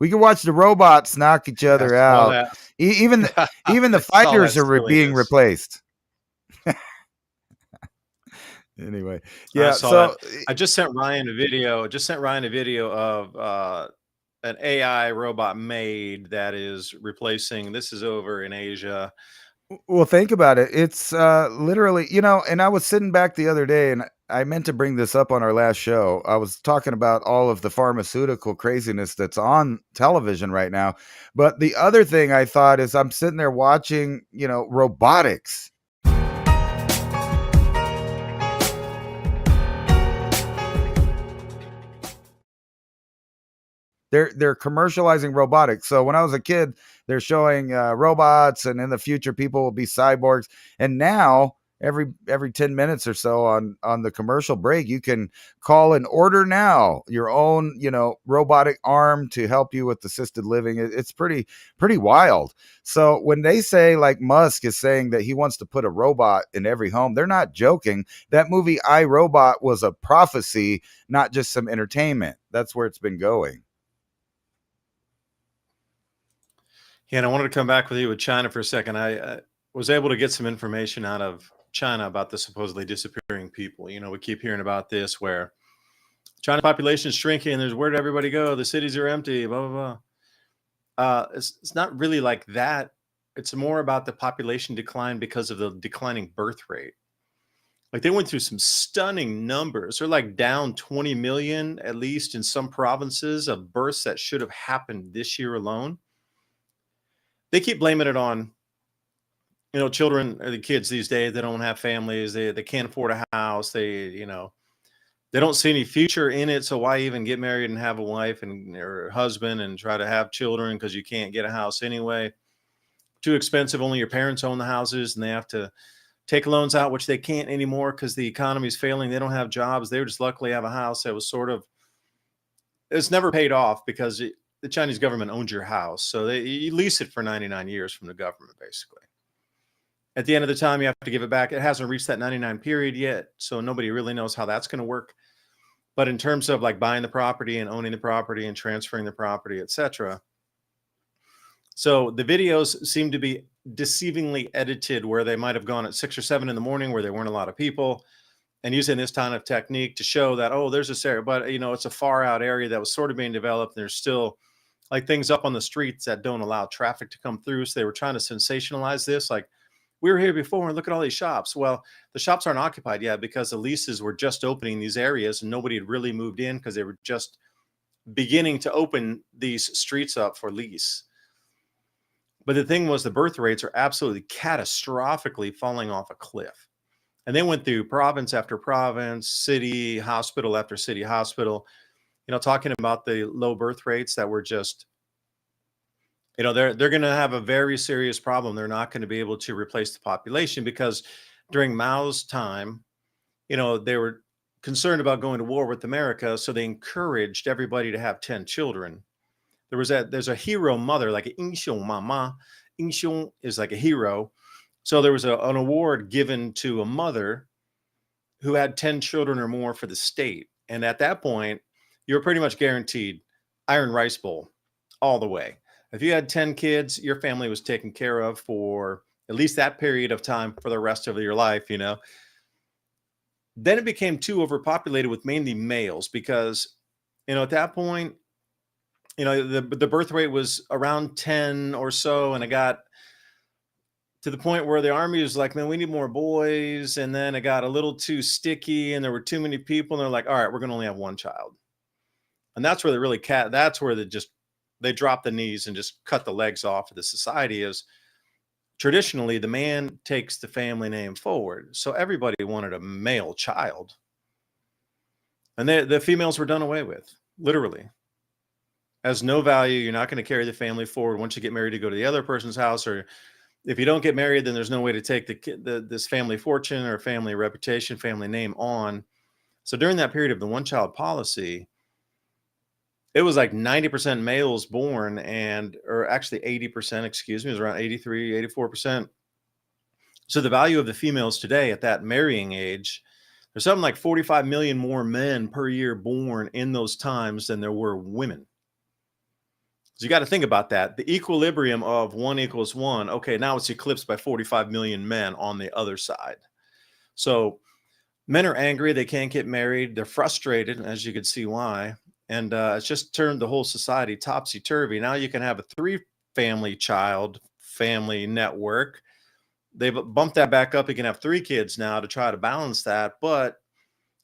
We can watch the robots knock each I other saw out. that. Even the I saw that fighters are being silliness. replaced. Anyway, I yeah. saw that. So I just sent Ryan a video. Just sent Ryan a video of an AI robot maid that is replacing. This is over in Asia. well, think about it. It's literally, and I was sitting back the other day and I meant to bring this up on our last show. I was talking about all of the pharmaceutical craziness that's on television right now. But the other thing I thought is I'm sitting there watching, robotics. They're commercializing robotics. So when I was a kid, they're showing robots, and in the future, people will be cyborgs. And now, every 10 minutes or so on the commercial break, you can call and order now your own robotic arm to help you with assisted living. It's pretty wild. So when they say, like, Musk is saying that he wants to put a robot in every home, they're not joking. That movie I, Robot was a prophecy, not just some entertainment. That's where it's been going. Yeah, and I wanted to come back with you with China for a second. I was able to get some information out of China about the supposedly disappearing people. We keep hearing about this where China population is shrinking. There's where did everybody go? The cities are empty. Blah blah blah. It's not really like that. It's more about the population decline because of the declining birth rate. Like they went through some stunning numbers. They're like down 20 million, at least in some provinces, of births that should have happened this year alone. They keep blaming it on, children or the kids these days. They don't have families. They can't afford a house. They don't see any future in it. So why even get married and have a wife and or husband and try to have children because you can't get a house anyway? Too expensive. Only your parents own the houses and they have to take loans out, which they can't anymore because the economy is failing. They don't have jobs. They just luckily have a house that was it's never paid off because the Chinese government owns your house. So you lease it for 99 years from the government, basically. At the end of the time, you have to give it back. It hasn't reached that 99 period yet. So nobody really knows how that's going to work. But in terms of like buying the property and owning the property and transferring the property, etc. So the videos seem to be deceivingly edited where they might have gone at 6 or 7 in the morning where there weren't a lot of people and using this kind of technique to show that, oh, there's this area, but it's a far out area that was sort of being developed. There's still like things up on the streets that don't allow traffic to come through. So they were trying to sensationalize this. Like we were here before and look at all these shops. Well, the shops aren't occupied yet because the leases were just opening these areas and nobody had really moved in because they were just beginning to open these streets up for lease. But the thing was the birth rates are absolutely catastrophically falling off a cliff. And they went through province after province, city, hospital after city, hospital, talking about the low birth rates that were just, they're going to have a very serious problem. They're not going to be able to replace the population because during Mao's time, they were concerned about going to war with America. So they encouraged everybody to have 10 children. There's a hero mother, like an Inxiong Mama. Inxiong is like a hero. So there was an award given to a mother who had 10 children or more for the state. And at that point, you were pretty much guaranteed iron rice bowl all the way. If you had 10 kids, your family was taken care of for at least that period of time for the rest of your life, Then it became too overpopulated with mainly males because, at that point, the birth rate was around 10 or so. And it got to the point where the army was like, man, we need more boys. And then it got a little too sticky and there were too many people. And they're like, all right, we're going to only have one child. And that's where that's where they drop the knees and just cut the legs off of the society. Is traditionally the man takes the family name forward. So everybody wanted a male child. And the females were done away with, literally. Has no value. You're not going to carry the family forward once you get married to go to the other person's house, or if you don't get married, then there's no way to take this family fortune or family reputation, family name on. So during that period of the one-child policy, it was like 90% males born or actually 80%, excuse me, it was around 83, 84%. So the value of the females today at that marrying age, there's something like 45 million more men per year born in those times than there were women. So you got to think about that. The equilibrium of 1 = 1. Okay, now it's eclipsed by 45 million men on the other side. So men are angry. They can't get married. They're frustrated, as you can see why. And it's just turned the whole society topsy-turvy. Now you can have a 3-family child family network. They've bumped that back up. You can have 3 kids now to try to balance that. But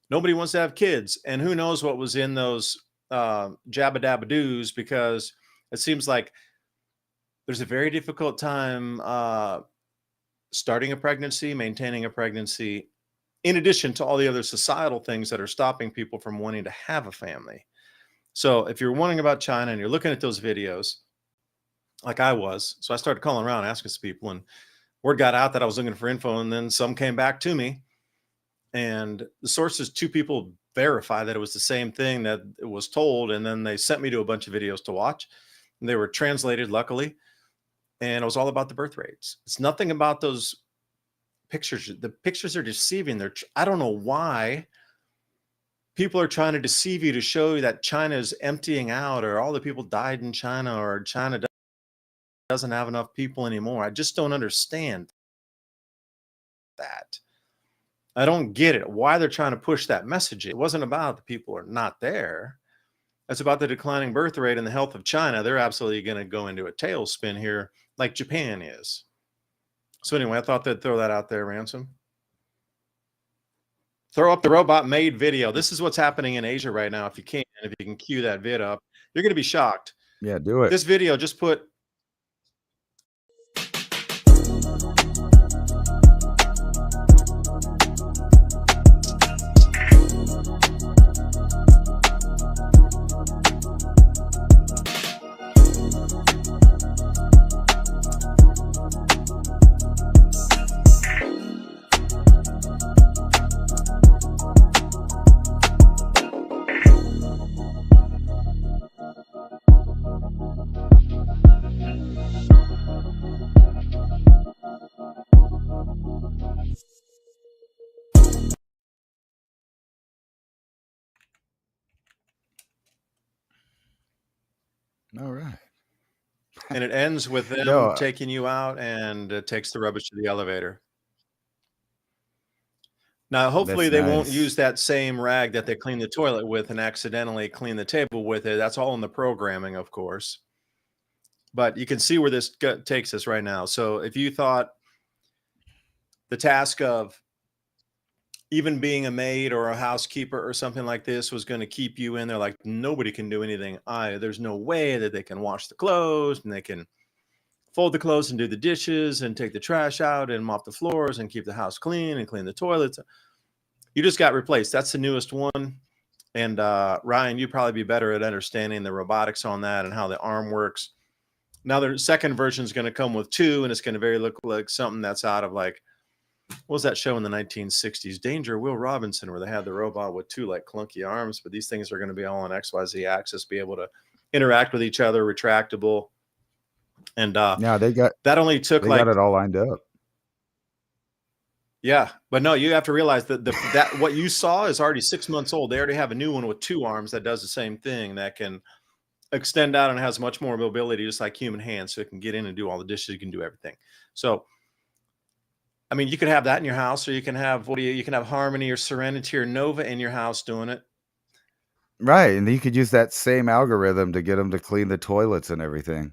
nobody wants to have kids. And who knows what was in those jabba dabba doos, because it seems like there's a very difficult time starting a pregnancy, maintaining a pregnancy, in addition to all the other societal things that are stopping people from wanting to have a family. So if you're wondering about China and you're looking at those videos, like I was, so I started calling around, asking some people, and word got out that I was looking for info, and then some came back to me. And the sources, 2 people verify that it was the same thing that it was told. And then they sent me to a bunch of videos to watch. And they were translated, luckily. And it was all about the birth rates. It's nothing about those pictures. The pictures are deceiving. I don't know why people are trying to deceive you to show you that China is emptying out, or all the people died in China, or China doesn't have enough people anymore. I just don't understand that. I don't get it, why they're trying to push that message. It wasn't about the people are not there. It's about the declining birth rate and the health of China. They're absolutely going to go into a tailspin here, like Japan is. So anyway, I thought they'd throw that out there, Ransom. Throw up the robot maid video. This is what's happening in Asia right now. If you can cue that vid up, you're going to be shocked. Yeah, do it. This video just put All right. and it ends with them taking you out, and it takes the rubbish to the elevator. Now, hopefully they won't use that same rag that they clean the toilet with and accidentally clean the table with it. That's all in the programming, of course. But you can see where this takes us right now. So if you thought the task of even being a maid or a housekeeper or something like this was going to keep you in there, like nobody can do anything. There's no way that they can wash the clothes and they can fold the clothes and do the dishes and take the trash out and mop the floors and keep the house clean and clean the toilets. You just got replaced. That's the newest one. And Ryan, you'd probably be better at understanding the robotics on that and how the arm works. Now the second version is going to come with 2, and it's going to very look like something that's out of, like, what was that show in the 1960s? Danger, Will Robinson, where they had the robot with 2 like clunky arms, but these things are going to be all on XYZ axis, be able to interact with each other, retractable. And yeah, they got that only took got it all lined up. Yeah, but no, you have to realize that that what you saw is already 6 months old. They already have a new one with 2 arms that does the same thing, that can extend out and has much more mobility, just like human hands, so it can get in and do all the dishes. You can do everything. So, I mean, you could have that in your house, or you can have you can have Harmony or Serenity or Nova in your house doing it. Right, and you could use that same algorithm to get them to clean the toilets and everything.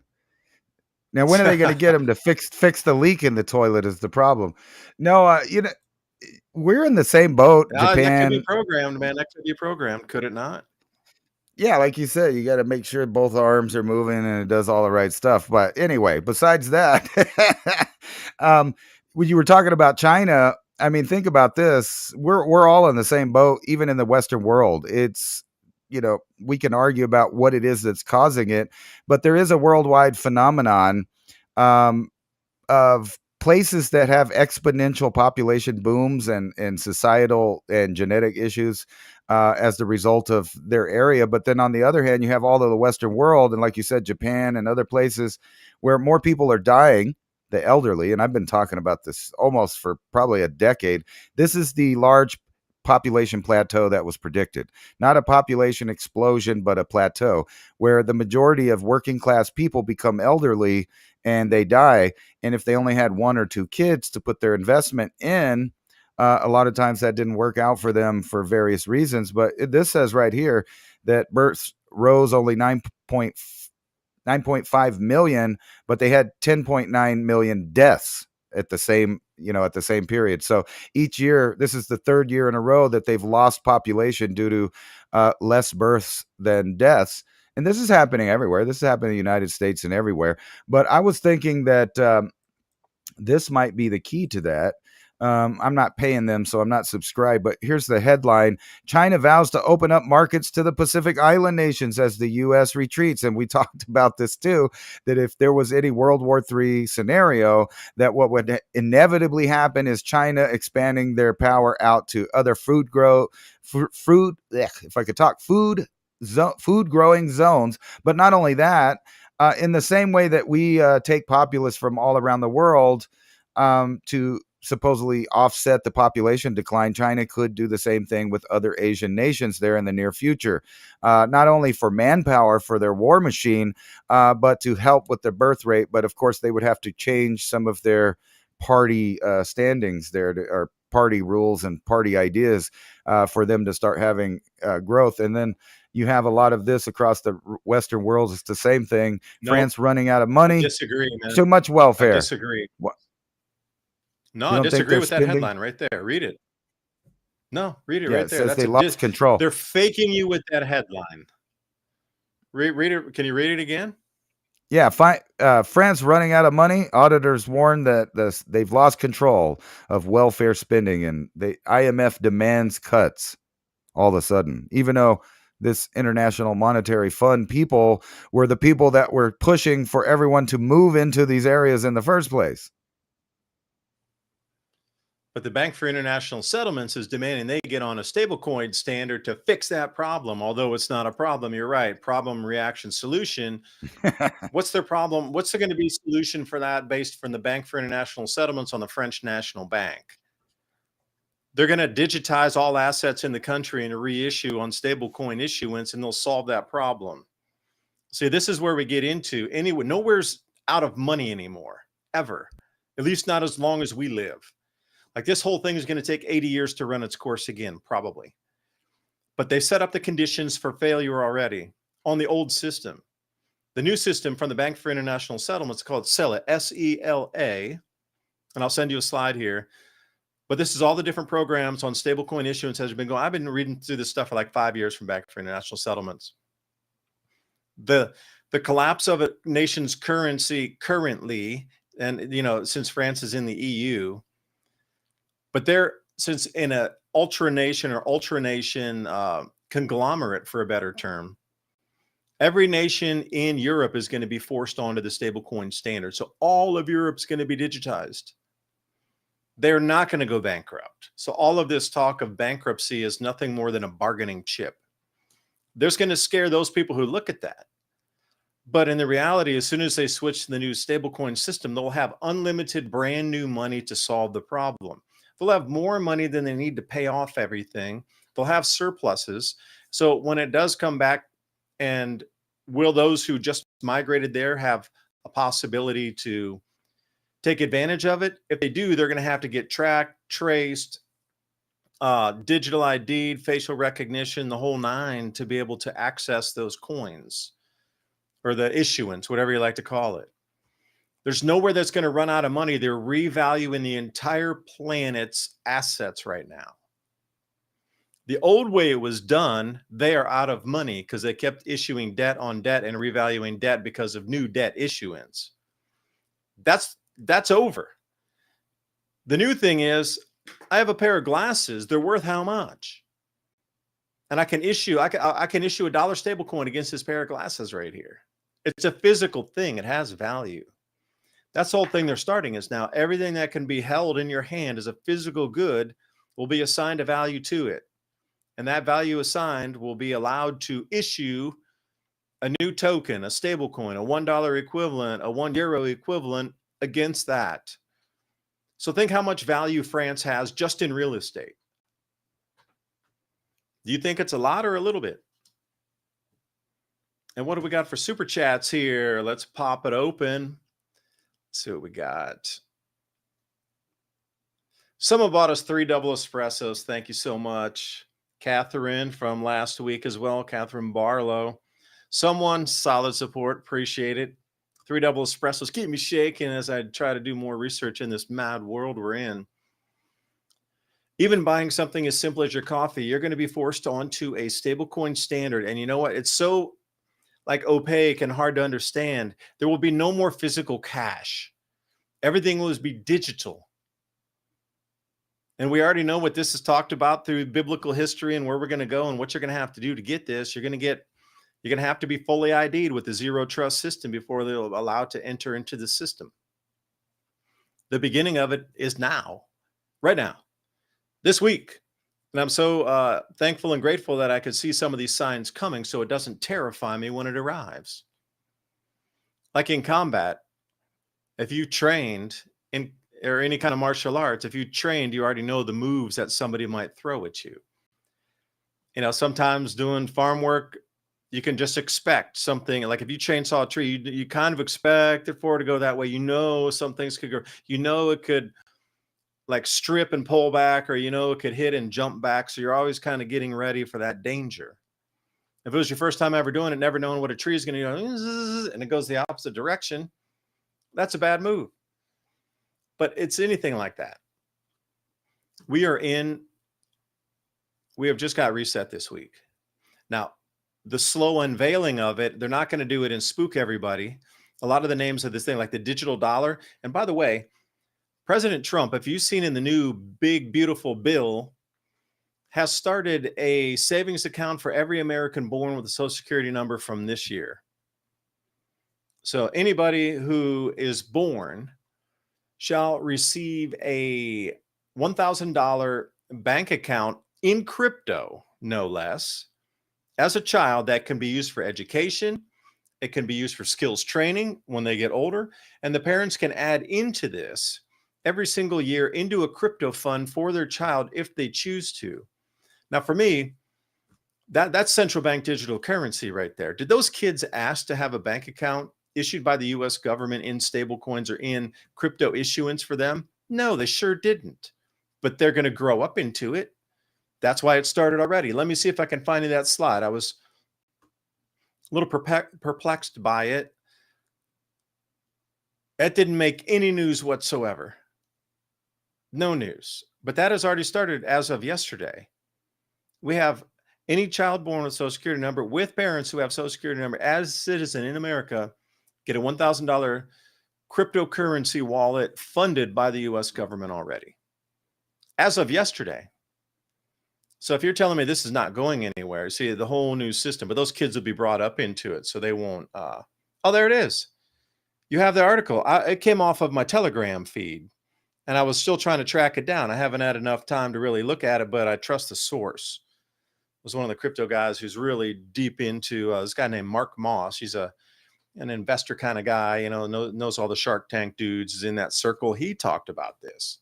Now, when are they going to get them to fix the leak in the toilet is the problem. No, we're in the same boat. Japan. That could be programmed, man. That could be programmed, could it not? Yeah, like you said, you got to make sure both arms are moving and it does all the right stuff. But anyway, besides that, when you were talking about China, I mean, think about this. We're all in the same boat, even in the Western world. It's, we can argue about what it is that's causing it, but there is a worldwide phenomenon of places that have exponential population booms and societal and genetic issues as the result of their area. But then on the other hand, you have all of the Western world, and like you said, Japan and other places where more people are dying, the elderly. And I've been talking about this almost for probably a decade. This is the large population plateau that was predicted. Not a population explosion, but a plateau where the majority of working class people become elderly and they die. And if they only had one or two kids to put their investment in, a lot of times that didn't work out for them for various reasons. But this says right here that births rose only 9.5 million, but they had 10.9 million deaths at the same period. So each year, this is the third year in a row that they've lost population due to less births than deaths. And this is happening everywhere. This is happening in the United States and everywhere. But I was thinking that this might be the key to that. I'm not paying them, so I'm not subscribed. But here's the headline: China vows to open up markets to the Pacific Island nations as the U.S. retreats. And we talked about this too, that if there was any World War III scenario, that what would inevitably happen is China expanding their power out to other food growing zones. But not only that, in the same way that we take populists from all around the world to supposedly offset the population decline, China could do the same thing with other Asian nations there in the near future, not only for manpower for their war machine, but to help with the birth rate. But of course, they would have to change some of their party standings there, or party rules and party ideas for them to start having growth. And then you have a lot of this across the Western world. It's the same thing. Nope. France running out of money. I disagree, man. Too much welfare. I disagree. What? No, I disagree with that headline right there. Read it. No, read it right there. It says they lost control. They're faking you with that headline. Read it. Can you read it again? Yeah, France running out of money. Auditors warn that they've lost control of welfare spending, and the IMF demands cuts all of a sudden, even though this International Monetary Fund people were the people that were pushing for everyone to move into these areas in the first place. But the Bank for International Settlements is demanding they get on a stablecoin standard to fix that problem, although it's not a problem. You're right. Problem, reaction, solution. What's their problem? What's going to be solution for that based from the Bank for International Settlements on the French National Bank? They're going to digitize all assets in the country and reissue on stablecoin issuance, and they'll solve that problem. See, this is where we get into nowhere's out of money anymore, ever. At least not as long as we live. Like, this whole thing is going to take 80 years to run its course again, probably. But they set up the conditions for failure already on the old system. The new system from the Bank for International Settlements is called SELA, S-E-L-A. And I'll send you a slide here. But this is all the different programs on stablecoin issuance has been going. I've been reading through this stuff for like 5 years from Bank for International Settlements. The collapse of a nation's currency currently, and since France is in the EU, but they're since in a ultranation conglomerate, for a better term, every nation in Europe is going to be forced onto the stablecoin standard. So all of Europe's going to be digitized. They're not going to go bankrupt. So all of this talk of bankruptcy is nothing more than a bargaining chip. There's going to scare those people who look at that. But in the reality, as soon as they switch to the new stablecoin system, they'll have unlimited brand new money to solve the problem. They'll have more money than they need to pay off everything. They'll have surpluses. So when it does come back, and will those who just migrated there have a possibility to take advantage of it? If they do, they're going to have to get tracked, traced, digital ID, facial recognition, the whole nine, to be able to access those coins, or the issuance, whatever you like to call it. There's nowhere that's going to run out of money. They're revaluing the entire planet's assets right now. The old way it was done, they are out of money because they kept issuing debt on debt and revaluing debt because of new debt issuance. That's over. The new thing is, I have a pair of glasses. They're worth how much? And I can issue a dollar stable coin against this pair of glasses right here. It's a physical thing. It has value. That's the whole thing they're starting is now everything that can be held in your hand as a physical good will be assigned a value to it. And that value assigned will be allowed to issue a new token, a stable coin, a $1 equivalent, a €1 equivalent against that. So think how much value France has just in real estate. Do you think it's a lot or a little bit? And what do we got for super chats here? Let's pop it open. Let's see what we got. Someone bought us 3 double espressos. Thank you so much. Catherine from last week as well. Catherine Barlow. Someone, solid support. Appreciate it. 3 double espressos. Keep me shaking as I try to do more research in this mad world we're in. Even buying something as simple as your coffee, you're going to be forced onto a stablecoin standard. And you know what? It's so like opaque and hard to understand. There will be no more physical cash. Everything will be digital. And we already know what this is talked about through biblical history and where we're going to go and what you're going to have to do to get this. You're going to have to be fully ID'd with the zero trust system before they'll allow to enter into the system. The beginning of it is now, right now, this week. And I'm so thankful and grateful that I could see some of these signs coming so it doesn't terrify me when it arrives. Like in combat, if you trained in or any kind of martial arts, if you trained, you already know the moves that somebody might throw at you. You know, sometimes doing farm work, you can just expect something. Like if you chainsaw a tree, you kind of expect it for it to go that way. You know, some things could go, you know, it could like strip and pull back, or, you know, it could hit and jump back. So you're always kind of getting ready for that danger. If it was your first time ever doing it, never knowing what a tree is going to do, and it goes the opposite direction, that's a bad move. But it's anything like that. We have just got reset this week. Now, the slow unveiling of it, they're not going to do it and spook everybody. A lot of the names of this thing, like the digital dollar. And by the way, President Trump, if you've seen in the new big, beautiful bill, has started a savings account for every American born with a Social Security number from this year. So anybody who is born shall receive a $1,000 bank account in crypto, no less, as a child that can be used for education. It can be used for skills training when they get older. And the parents can add into this every single year into a crypto fund for their child if they choose to. Now, for me, that's central bank digital currency right there. Did those kids ask to have a bank account issued by the US government in stable coins or in crypto issuance for them? No, they sure didn't. But they're going to grow up into it. That's why it started already. Let me see if I can find you that slide. I was a little perplexed by it. That didn't make any news whatsoever. No news. But that has already started as of yesterday. We have any child born with a Social Security number with parents who have Social Security number as a citizen in America get a $1,000 cryptocurrency wallet funded by the US government already. As of yesterday. So if you're telling me this is not going anywhere, see the whole new system, but those kids will be brought up into it, so they won't. Oh, there it is. You have the article. It came off of my Telegram feed, and I was still trying to track it down. I haven't had enough time to really look at it, but I trust the source. It was one of the crypto guys who's really deep into this guy named Mark Moss. He's an investor kind of guy, you know, knows all the Shark Tank dudes, is in that circle. He talked about this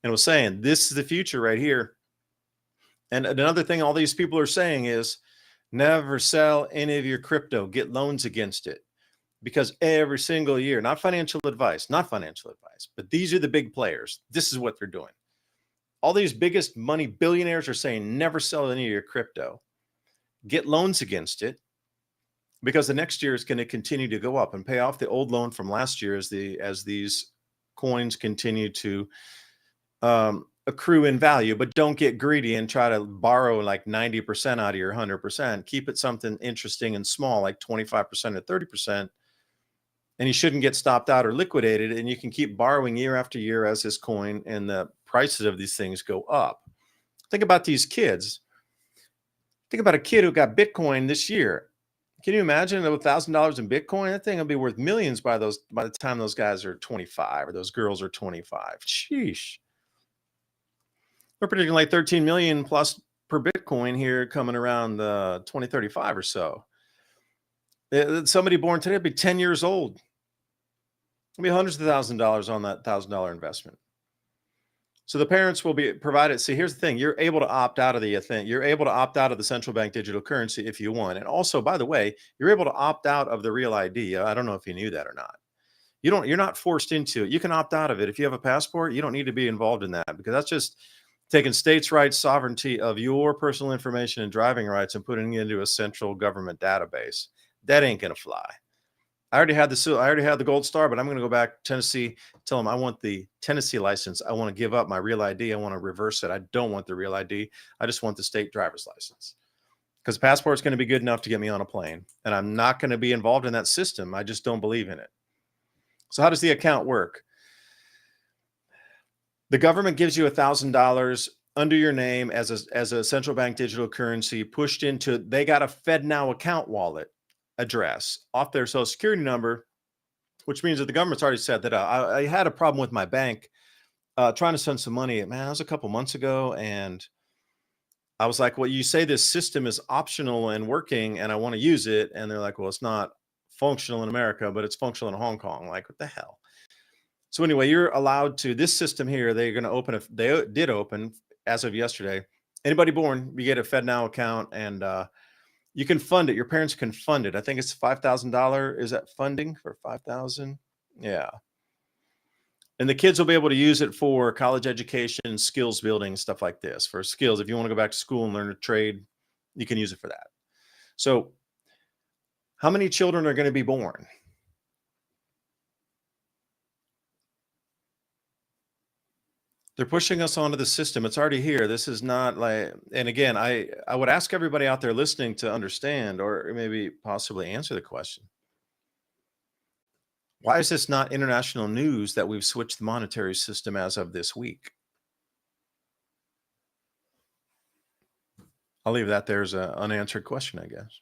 and was saying, this is the future right here. And another thing all these people are saying is never sell any of your crypto, get loans against it. Because every single year, not financial advice, but these are the big players. This is what they're doing. All these biggest money billionaires are saying never sell any of your crypto. Get loans against it, because the next year is going to continue to go up and pay off the old loan from last year as these coins continue to accrue in value. But don't get greedy and try to borrow like 90% out of your 100%. Keep it something interesting and small, like 25% or 30%. And you shouldn't get stopped out or liquidated. And you can keep borrowing year after year as this coin and the prices of these things go up. Think about these kids. Think about a kid who got Bitcoin this year. Can you imagine $1,000 in Bitcoin? That thing will be worth millions by the time those guys are 25 or those girls are 25. Sheesh. We're predicting like 13 million plus per Bitcoin here coming around 2035 or so. Somebody born today will be 10 years old. It'll be hundreds of $1,000s on that $1,000 investment. So the parents will be provided. See, here's the thing: you're able to opt out of the thing. You're able to opt out of the central bank digital currency if you want. And also, by the way, you're able to opt out of the real ID. I don't know if you knew that or not. You're not forced into it. You can opt out of it. If you have a passport, you don't need to be involved in that, because that's just taking states' rights, sovereignty of your personal information and driving rights and putting it into a central government database. That ain't gonna fly. I already had the gold star, but I'm going to go back to Tennessee, tell them I want the Tennessee license. I want to give up my real ID. I want to reverse it. I don't want the real ID. I just want the state driver's license, because passport is going to be good enough to get me on a plane, and I'm not going to be involved in that system. I just don't believe in it. So how does the account work? The government gives you $1,000 under your name as a central bank digital currency pushed into, they got a FedNow account wallet address off their social security number, which means that the government's already set that up. I had a problem with my bank trying to send some money. Man, that was a couple months ago. And I was like, well, you say this system is optional and working and I want to use it. And they're like, well, it's not functional in America, but it's functional in Hong Kong. Like, what the hell? So anyway, you're allowed to, this system here, they're going to open, they did open as of yesterday. Anybody born, you get a FedNow account, and you can fund it. Your parents can fund it. I think it's $5,000. Is that funding for 5,000? Yeah. And the kids will be able to use it for college education, skills building, stuff like this. For skills, if you want to go back to school and learn a trade, you can use it for that. So how many children are going to be born? They're pushing us onto the system. It's already here. This is not like, and again, I would ask everybody out there listening to understand, or maybe possibly answer the question. Why is this not international news that we've switched the monetary system as of this week? I'll leave that there as an unanswered question, I guess.